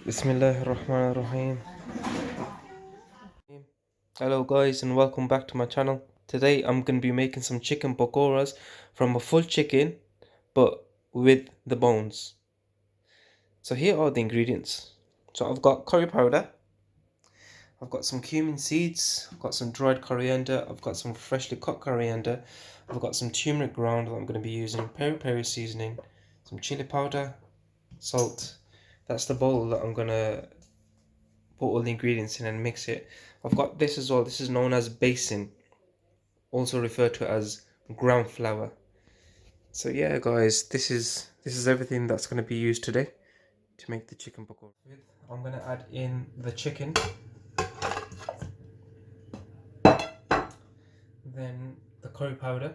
Bismillahirrahmanirrahim. Hello guys and welcome back to my channel. Today I'm going to be making some chicken pakoras from a full chicken but with the bones. So here are the ingredients. So I've got curry powder, I've got some cumin seeds, I've got some dried coriander, I've got some freshly cut coriander, I've got some turmeric ground that I'm going to be using, peri seasoning, some chili powder, salt. That's the bowl that I'm going to put all the ingredients in and mix it. I've got this as well. This is known as basin, also referred to as ground flour. So yeah guys, this is everything that's going to be used today to make the chicken pakora. I'm going to add in the chicken, then the curry powder,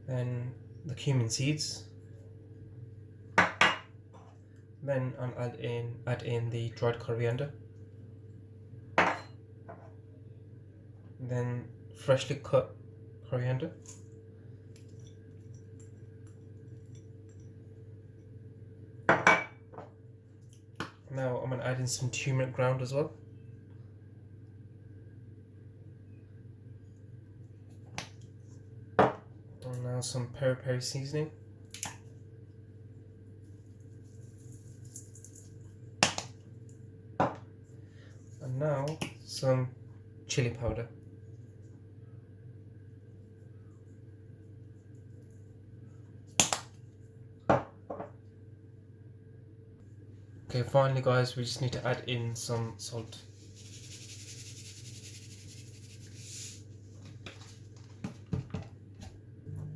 then the cumin seeds, then I'll add in the dried coriander, then freshly cut coriander, now I'm going to add in some turmeric ground as well, and now some peri seasoning, and now some chili powder. Okay, finally guys, we just need to add in some salt.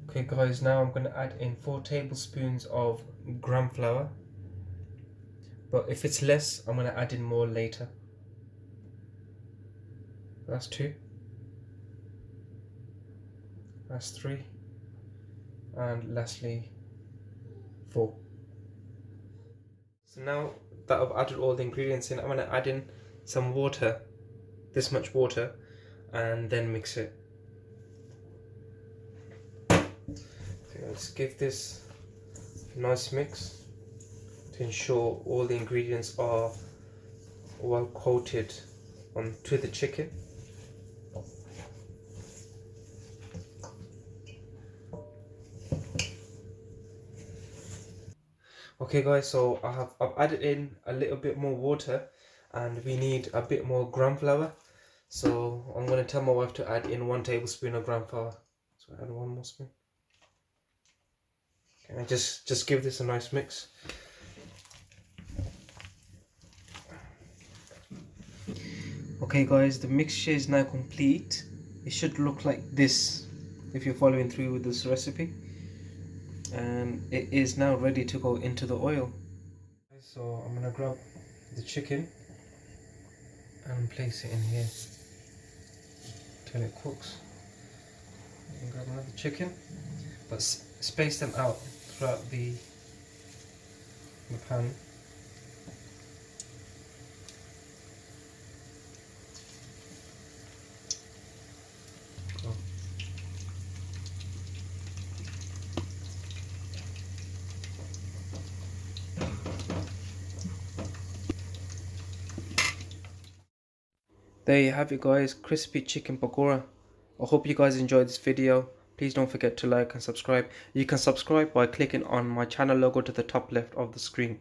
Okay guys, now I'm going to add in 4 tablespoons of gram flour, but if it's less I'm going to add in more later. That's 2, that's 3, and lastly 4. So now that I've added all the ingredients in, I'm going to add in some water, this much water, and then mix it. Okay, let's give this a nice mix to ensure all the ingredients are well coated onto the chicken. Okay guys, so I've added in a little bit more water and we need a bit more gram flour. So I'm going to tell my wife to add in 1 tablespoon of gram flour. So add 1 more spoon. Okay, and just give this a nice mix. Okay guys, the mixture is now complete. It should look like this if you're following through with this recipe. And it is now ready to go into the oil. So I'm gonna grab the chicken and place it in here till it cooks. And grab another chicken, but space them out throughout the pan. There you have it guys, crispy chicken pakora. I hope you guys enjoyed this video. Please don't forget to like and subscribe. You can subscribe by clicking on my channel logo to the top left of the screen.